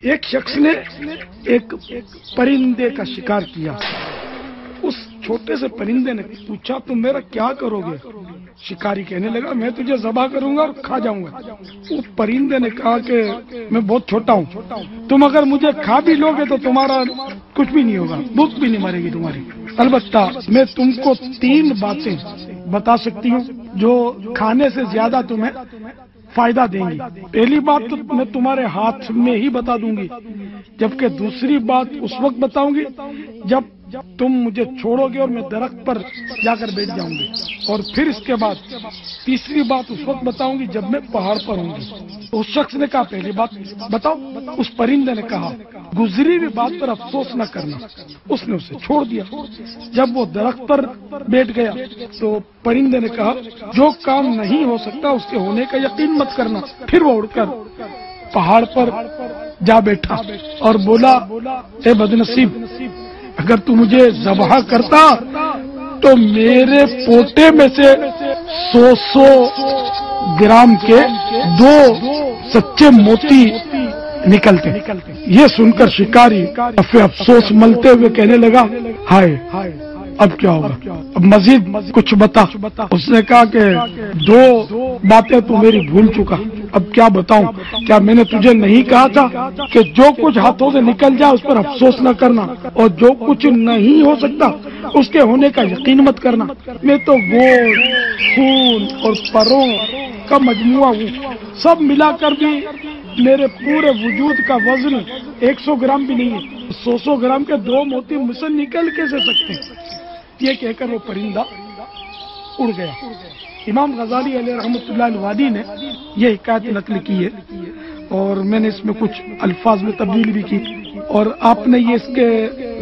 ایک شخص نے ایک پرندے کا شکار کیا۔ اس چھوٹے سے پرندے نے پوچھا تم میرا کیا کرو گے؟ شکاری کہنے لگا میں تجھے ذبح کروں گا اور کھا جاؤں گا۔ وہ پرندے نے کہا کہ میں بہت چھوٹا ہوں، تم اگر مجھے کھا بھی لوگے تو تمہارا کچھ بھی نہیں ہوگا، بھوک بھی نہیں مارے گی تمہاری، البتہ میں تم کو 3 باتیں بتا سکتی ہوں جو کھانے سے زیادہ تمہیں فائدہ دیں گی۔ پہلی بات تو میں تمہارے ہاتھ میں ہی بتا دوں گی، جبکہ دوسری بات اس وقت بتاؤں گی جب تم مجھے چھوڑو گے اور میں درخت پر جا کر بیٹھ جاؤں گی، اور پھر اس کے بعد تیسری بات اس وقت بتاؤں گی جب میں پہاڑ پر ہوں گی۔ اس شخص نے کہا پہلی بات بتاؤ۔ اس پرندے نے کہا گزری ہوئی بات پر افسوس نہ کرنا۔ اس نے اسے چھوڑ دیا۔ جب وہ درخت پر بیٹھ گیا تو پرندے نے کہا جو کام نہیں ہو سکتا اس کے ہونے کا یقین مت کرنا۔ پھر وہ اڑ کر پہاڑ پر جا بیٹھا اور بولا اے بدنصیب، اگر تو مجھے ذبح کرتا تو میرے پوٹے میں سے 100 گرام کے 2 سچے موتی نکلتے۔ یہ سن کر شکاری افسوس ملتے ہوئے کہنے لگا ہائے اب کیا ہوگا، اب مزید کچھ بتا۔ اس نے کہا کہ 2 باتیں تو میری بھول چکا، اب کیا بتاؤں؟ کیا میں نے تجھے نہیں کہا تھا کہ جو کچھ ہاتھوں سے نکل جائے اس پر افسوس نہ کرنا، اور جو کچھ نہیں ہو سکتا اس کے ہونے کا یقین مت کرنا؟ میں تو گوشت، خون اور پروں کا مجموعہ ہوں، سب ملا کر بھی میرے پورے وجود کا وزن 100 گرام بھی نہیں ہے۔ 100 گرام کے 2 موتی مجھ سے نکل کیسے سکتے ہیں؟ یہ کہہ کر وہ پرندہ اڑ گیا۔ امام غزالی علیہ رحمۃ اللہ الوادی نے یہ حکایت نقل کی ہے، اور میں نے اس میں کچھ الفاظ میں تبدیلی بھی کی، اور آپ نے یہ اس کے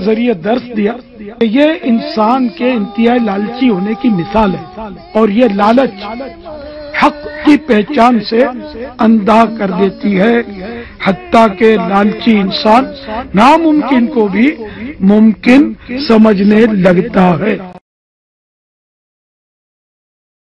ذریعے درس دیا کہ یہ انسان کے انتہائی لالچی ہونے کی مثال ہے، اور یہ لالچ حق کی پہچان سے اندھا کر دیتی ہے، حتیٰ کہ لالچی انسان ناممکن کو بھی ممکن سمجھنے لگتا ہے۔